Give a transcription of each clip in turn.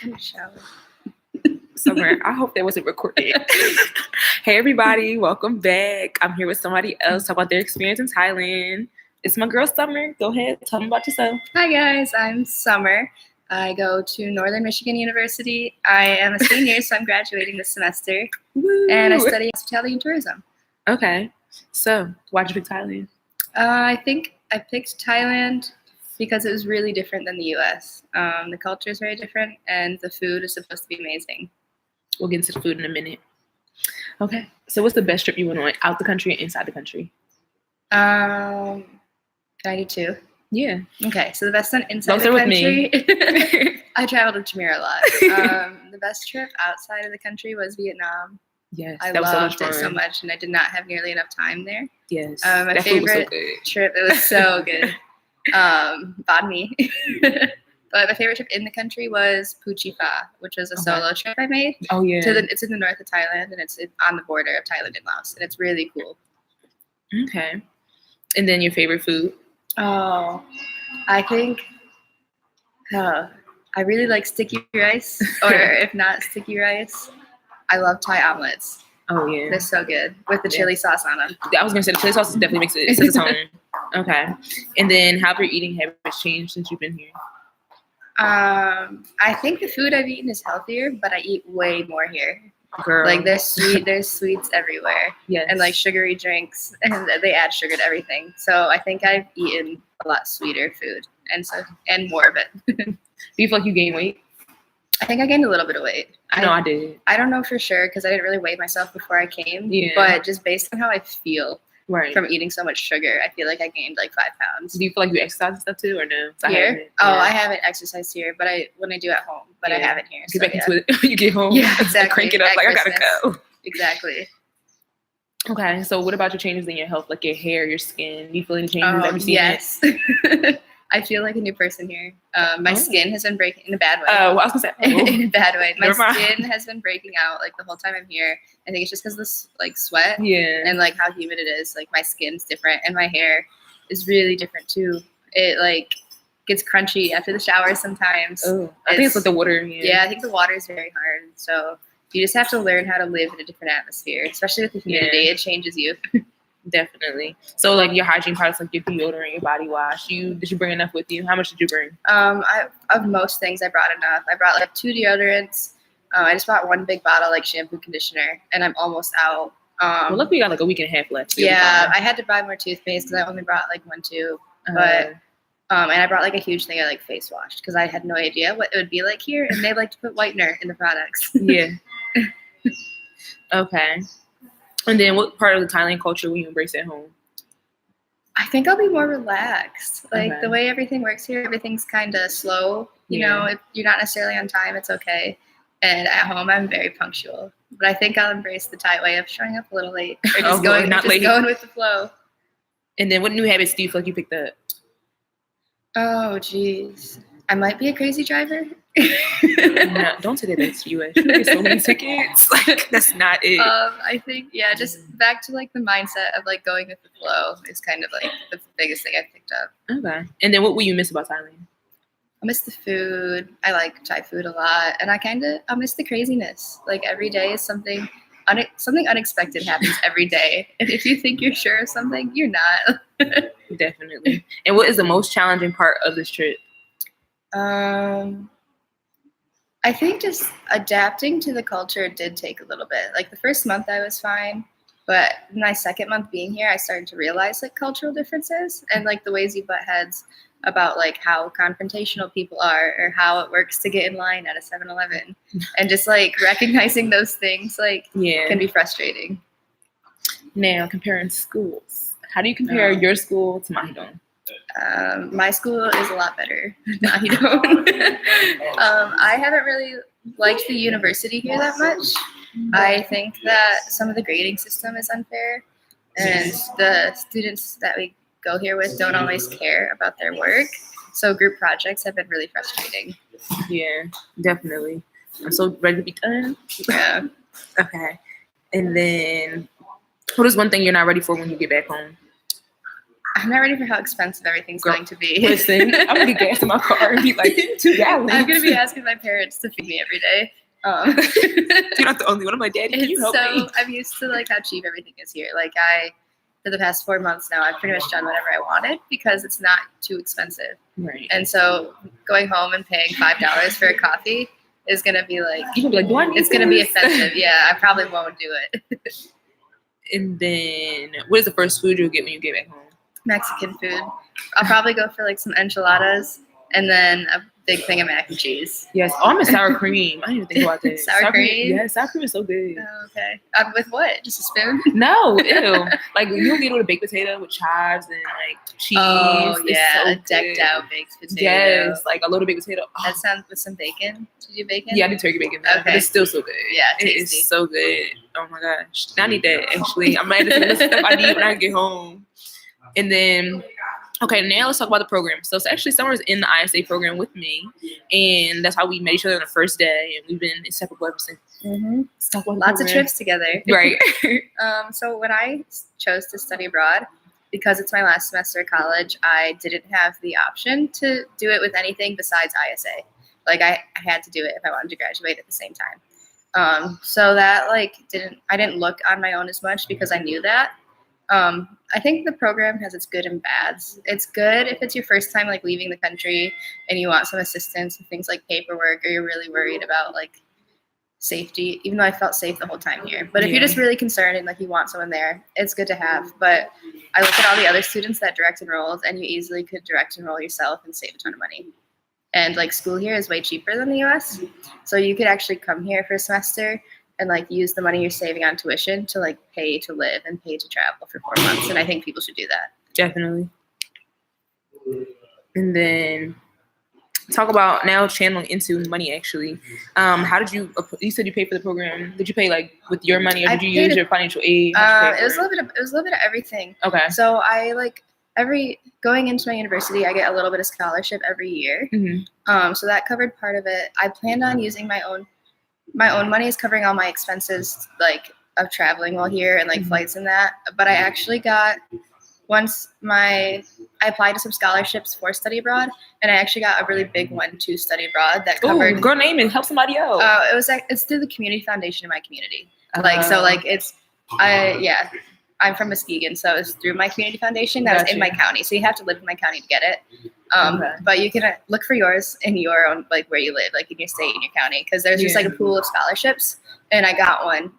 In the shower. Somewhere. I hope that wasn't recorded. Hey everybody, welcome back. I'm here with somebody else talk about their experience in Thailand. It's my girl Summer. Go ahead, tell me about yourself. Hi guys, I'm Summer. I go to Northern Michigan University. I am a senior, so I'm graduating this semester. Woo. And I study hospitality and tourism. Okay. So, why'd you pick Thailand? I think I picked Thailand because it was really different than the U.S. The culture is very different, and the food is supposed to be amazing. We'll get into the food in a minute. Okay. So, what's the best trip you went on, out the country and inside the country? Can I do two? Yeah. Okay, so the best one inside the country. With me. I traveled to Jameer a lot. The best trip outside of the country was Vietnam. Yes, I that was loved it so much, and I did not have nearly enough time there. Yes, my that favorite food was so good. trip. It was so good. Banh mi. But my favorite trip in the country was Phu Chi Pha, which was a solo trip I made. Oh yeah. It's in the north of Thailand, and it's on the border of Thailand and Laos, and it's really cool. Okay. And then your favorite food? Oh, I think I really like sticky rice, or if not sticky rice, I love Thai omelets. Oh yeah, they're so good with the chili sauce on them. I was gonna say the chili sauce definitely makes it its own. Okay. And then how have your eating habits changed since you've been here? I think the food I've eaten is healthier, but I eat way more here. Girl. Like there's sweets everywhere. Yes. And like sugary drinks, and they add sugar to everything. So I think I've eaten a lot sweeter food and more of it. Do you feel like you gained weight? I think I gained a little bit of weight. I did. I don't know for sure because I didn't really weigh myself before I came. Yeah. But just based on how I feel right. from eating so much sugar, I feel like I gained like 5 pounds. Do you feel like you exercise and stuff too, or no? Here? I haven't exercised here, but when I do at home, but I haven't here. Get back into it when you get home. Yeah, exactly. Crank it up like Christmas. I gotta go. Exactly. Okay, so what about your changes in your health, like your hair, your skin? Do you feel any changes every season? Yes. I feel like a new person here. My skin has been breaking in a bad way. Oh, well, I was gonna say in a bad way. My skin has been breaking out like the whole time I'm here. I think it's just because of this like sweat. Yeah. And like how humid it is. Like my skin's different, and my hair is really different too. It like gets crunchy after the shower sometimes. Oh, I think it's like the water. Yeah, I think the water is very hard. So you just have to learn how to live in a different atmosphere, especially with the humidity. Yeah. It changes you. Definitely. So, like your hygiene products, like your deodorant, your body wash. Did you bring enough with you? How much did you bring? Of most things, I brought enough. I brought like 2 deodorants. I just bought 1 big bottle, like shampoo, conditioner, and I'm almost out. Well, look, we got like a week and a half left. Yeah, I had to buy more toothpaste because I only brought like 1 tube. But and I brought like a huge thing of like face wash because I had no idea what it would be like here, and they like to put whitener in the products. Yeah. Okay. And then what part of the Thailand culture will you embrace at home? I think I'll be more relaxed. Like the way everything works here, everything's kind of slow. You know, if you're not necessarily on time, it's okay. And at home, I'm very punctual. But I think I'll embrace the Thai way of showing up a little late or just going with the flow. And then what new habits do you feel like you picked up? Oh, geez. I might be a crazy driver. No, don't say that that's U.S. You get so many tickets. Like, that's not it. I think, just back to like the mindset of like going with the flow is kind of like the biggest thing I picked up. Okay. And then what will you miss about Thailand? I miss the food. I like Thai food a lot. And I miss the craziness. Like every day is something unexpected happens every day. And if you think you're sure of something, you're not. Definitely. And what is the most challenging part of this trip? I think just adapting to the culture did take a little bit. Like the first month I was fine, but my second month being here, I started to realize like cultural differences and like the ways you butt heads about like how confrontational people are or how it works to get in line at a 7-Eleven. And just like recognizing those things like can be frustrating. Now, comparing schools. How do you compare your school to Mahidol? My school is a lot better. I haven't really liked the university here that much. I think that some of the grading system is unfair, and the students that we go here with don't always care about their work. So group projects have been really frustrating. Yeah, definitely. I'm so ready to be done. Yeah. Okay. And then what is one thing you're not ready for when you get back home? I'm not ready for how expensive everything's Girl, going to be. Listen, I'm gonna get gas in my car and be like 2 gallons. I'm gonna be asking my parents to feed me every day. You're not the only one. I'm like, Daddy, can you help me? I'm used to like how cheap everything is here. Like for the past 4 months now, I've pretty much done whatever I wanted because it's not too expensive. Right. And so going home and paying $5 for a coffee is gonna be like, you can be like, do I need it's gonna be offensive. Yeah, I probably won't do it. And then, what is the first food you'll get when you get back home? Mexican food. I'll probably go for like some enchiladas and then a big thing of mac and cheese. Yes. Oh, I'm a sour cream. I didn't even think about that. Sour cream? Yeah, sour cream is so good. Oh, okay. With what? Just a spoon? No, ew. Like, you'll get it with a baked potato with chives and, like, cheese. Oh, It's yeah. so A decked good. out baked potato. Yes, like a loaded baked potato. Oh. That sounds with some bacon. Did you bacon? Yeah, I did turkey bacon. But Okay. it's still so good. Yeah, It tasty. is so good. Oh, my gosh. I need that, actually. I might have to list stuff I need when I get home. And then, okay, now let's talk about the program. So it's actually Summer's in the ISA program with me, and that's how we met each other on the first day, and we've been inseparable ever since. Mm-hmm. Let's talk about the Lots of program. trips together. Right. So when I chose to study abroad, because it's my last semester of college, I didn't have the option to do it with anything besides ISA. Like I had to do it if I wanted to graduate at the same time. So that I didn't look on my own as much because I knew that. I think the program has its good and bads. It's good if it's your first time like leaving the country and you want some assistance with things like paperwork, or you're really worried about like safety, even though I felt safe the whole time here. But if you're just really concerned and like you want someone there, it's good to have. But I look at all the other students that direct enrolled, and you easily could direct enroll yourself and save a ton of money. And like school here is way cheaper than the US. So you could actually come here for a semester and like use the money you're saving on tuition to like pay to live and pay to travel for 4 months. And I think people should do that. Definitely. And then talk about now channeling into money, actually. How did you said you paid for the program. Did you pay like with your money, or did you use your financial aid? It was a little bit of everything. Okay. So I like going into my university, I get a little bit of scholarship every year. Mm-hmm. So that covered part of it. I planned on using my own money is covering all my expenses, like of traveling while here and like flights and that. But I actually got I applied to some scholarships for study abroad, and I actually got a really big one to study abroad that covered. Ooh, girl, name it. Help somebody out. It's through the community foundation in my community. I'm from Muskegon, so it's through my community foundation that was in my county. So you have to live in my county to get it. But you can look for yours in your own, like where you live, like in your state, in your county, because there's just like a pool of scholarships. And I got one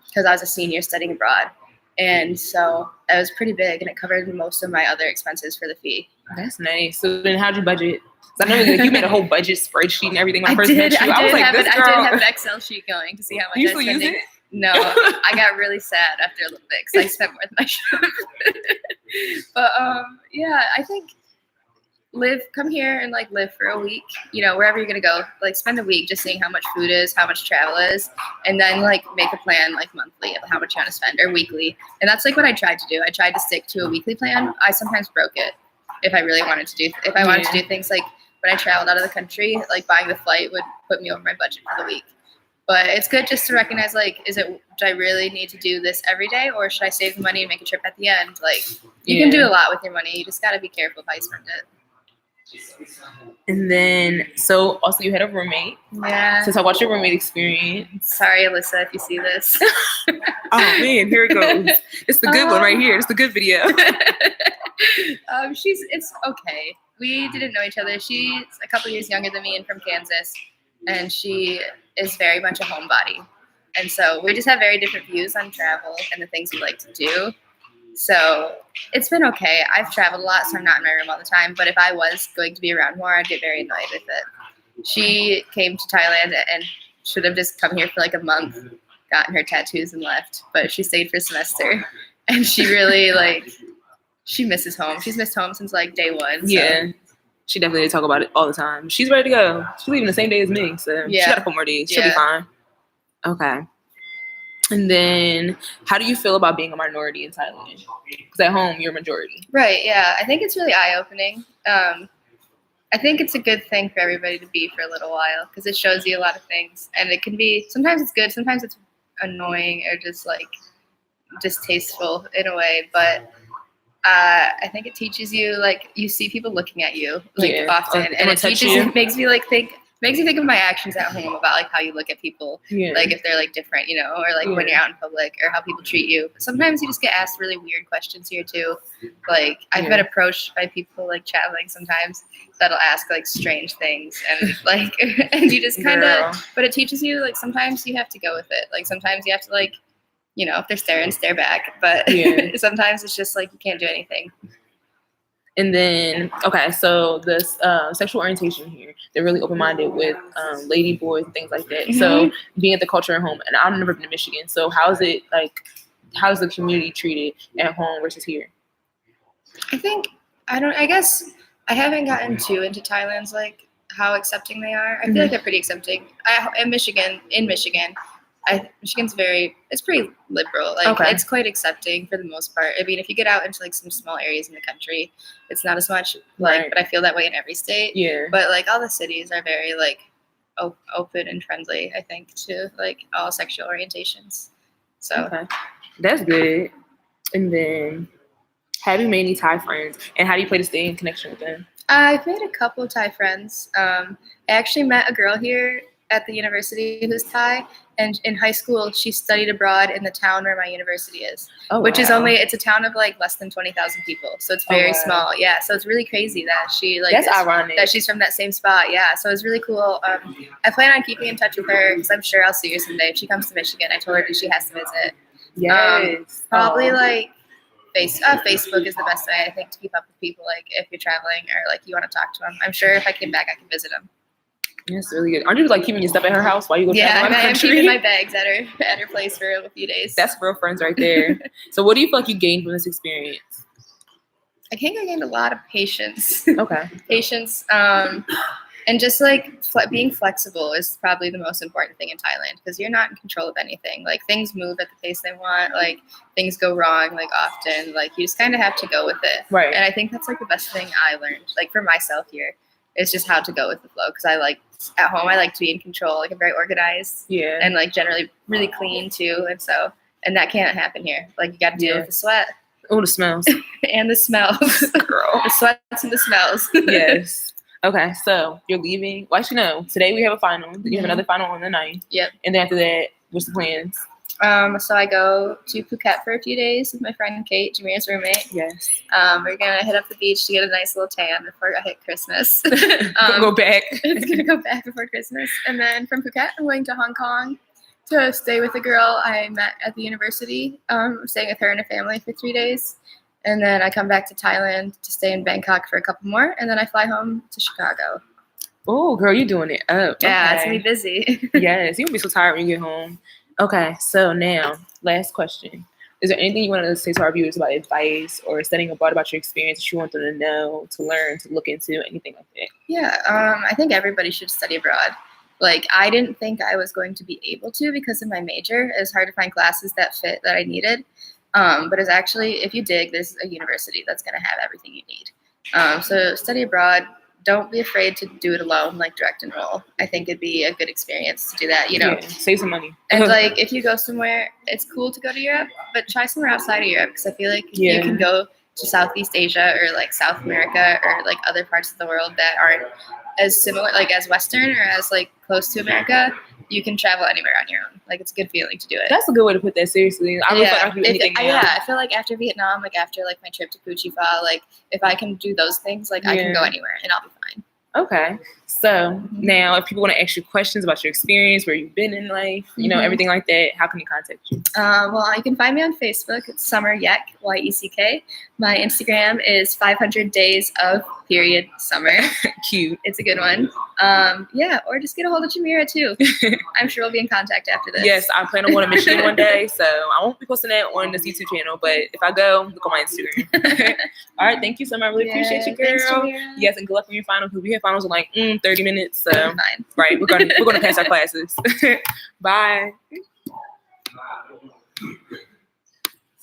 because I was a senior studying abroad. And so it was pretty big, and it covered most of my other expenses for the fee. That's nice. So then how'd you budget? I know you made a whole budget spreadsheet and everything when I first met you. I did have an an Excel sheet going to see how much you I was still spending. use it? No, I got really sad after a little bit because I spent more than I should have. But yeah, I think come here and like live for a week, wherever you're gonna go, like spend a week just seeing how much food is, how much travel is, and then like make a plan like monthly of how much you want to spend, or weekly. And that's like what I tried to do. I tried to stick to a weekly plan. I sometimes broke it if I really wanted to do things like when I traveled out of the country, like buying the flight would put me over my budget for the week. But it's good just to recognize, like, do I really need to do this every day, or should I save the money and make a trip at the end? Like, you can do a lot with your money. You just got to be careful how you spend it. And then, so also you had a roommate. Yeah. So talk about your roommate experience. Sorry, Alyssa, if you see this. Oh man, here it goes. It's the good one right here. It's the good video. It's okay. We didn't know each other. She's a couple years younger than me and from Kansas, and she is very much a homebody. And so we just have very different views on travel and the things we like to do. So it's been okay. I've traveled a lot, so I'm not in my room all the time. But if I was going to be around more, I'd get very annoyed with it. She came to Thailand and should have just come here for like a month, gotten her tattoos and left. But she stayed for a semester. And she really, she misses home. She's missed home since like day one. So. Yeah. She definitely talk about it all the time. She's ready to go. She's leaving the same day as me. So she got a couple more days. She'll be fine. Okay. And then, how do you feel about being a minority in Thailand? Because at home, you're a majority. Right, yeah. I think it's really eye-opening. I think it's a good thing for everybody to be for a little while because it shows you a lot of things. And it can be, sometimes it's good, sometimes it's annoying or just distasteful in a way. But I think it teaches you, like, you see people looking at you, like, often, and it makes me think of my actions at home about, like, how you look at people, like, if they're, like, different, you know, or, like, when you're out in public, or how people treat you. But sometimes you just get asked really weird questions here, too. Like, I've been approached by people, like, traveling sometimes that'll ask, like, strange things, and, like, and you just kind of, but it teaches you, like, sometimes you have to go with it. Like, sometimes you have to, like, you know, if they're staring, stare back. But sometimes it's just, like, you can't do anything. And then, okay, so this sexual orientation here, they're really open-minded with lady boys and things like that. Mm-hmm. So being at the culture at home, and I've never been to Michigan, so how's the community treated at home versus here? I guess I haven't gotten too into Thailand's, like, how accepting they are. I feel like they're pretty accepting. In Michigan, Michigan's it's pretty liberal. Like, it's quite accepting for the most part. I mean, if you get out into, like, some small areas in the country, it's not as much, like, but I feel that way in every state. Yeah. But, like, all the cities are very, like, open and friendly, I think, to, like, all sexual orientations. So that's good. And then, have you made any Thai friends? And how do you plan to stay in connection with them? I've made a couple of Thai friends. I actually met a girl here at the university who's Thai, and in high school she studied abroad in the town where my university is, which is it's a town of, like, less than 20,000 people, so it's very small. Yeah, so it's really crazy that she, like, that's ironic that she's from that same spot. Yeah, so it's really cool. I plan on keeping in touch with her because I'm sure I'll see her someday if she comes to Michigan. I told her that she has to visit. Yes. Probably like Facebook is the best way, I think, to keep up with people, like, if you're traveling or, like, you want to talk to them. I'm sure if I came back I could visit them. That's really good. Aren't you, like, keeping your stuff at her house while you go travel around the country? I'm keeping my bags at her place for a few days. That's real friends right there. So what do you feel like you gained from this experience? I think I gained a lot of patience. Okay. Patience, and just, like, being flexible is probably the most important thing in Thailand, because you're not in control of anything. Like, things move at the pace they want. Like, things go wrong, like, often. Like, you just kind of have to go with it. Right. And I think that's, like, the best thing I learned, like, for myself here. It's just how to go with the flow, because at home I like to be in control. Like, I'm very organized, and, like, generally really clean too, and that can't happen here. Like, you got to deal with the sweat. Oh, the smells. And the smells, girl. The sweats and the smells. Yes. Okay, so you're leaving. Well, actually, no. Today we have a final. You have another final on the 9th. Yep. And then after that, what's the plans? So I go to Phuket for a few days with my friend Kate, Jameer's roommate. Yes. We're gonna hit up the beach to get a nice little tan before I hit Christmas. Go back. It's gonna go back before Christmas, and then from Phuket, I'm going to Hong Kong to stay with a girl I met at the university. I'm staying with her and her family for 3 days, and then I come back to Thailand to stay in Bangkok for a couple more, and then I fly home to Chicago. Oh, girl, you're doing it up. Yeah, it's gonna be busy. Yes, you'll be so tired when you get home. Okay, so now, last question. Is there anything you want to say to our viewers about advice or studying abroad, about your experience that you want them to know, to learn, to look into, anything like that? Yeah, I think everybody should study abroad. Like, I didn't think I was going to be able to because of my major. It was hard to find classes that I needed. But it's actually, if you dig, there's a university that's going to have everything you need. So study abroad. Don't be afraid to do it alone, like direct enroll. I think it'd be a good experience to do that, you know. Yeah, save some money. And, like, if you go somewhere, it's cool to go to Europe, but try somewhere outside of Europe, because I feel like you can go to Southeast Asia or, like, South America or, like, other parts of the world that aren't as similar, like, as Western or as, like, close to America. You can travel anywhere on your own. Like, it's a good feeling to do it. That's a good way to put that, seriously. I don't feel like I can do anything now. Yeah, I feel like after Vietnam, like, after, like, my trip to Phu Chi Pha, like, if I can do those things, like, I can go anywhere and I'll be fine. Okay. So now if people want to ask you questions about your experience, where you've been in life, you know, everything like that, how can they contact you? Well, you can find me on Facebook. It's Summer Yeck, Yeck. My Instagram is 500 days of summer. Cute. It's a good one. Or just get a hold of Jameera too. I'm sure we'll be in contact after this. Yes, I plan on going to Michigan one day, so I won't be posting that on this YouTube channel, but if I go, look on my Instagram. All right, thank you so much. I really appreciate you, girl. Thanks, yes, and good luck for your finals, because we have finals in like 30 minutes. So fine. Right, we're gonna pass our classes. Bye.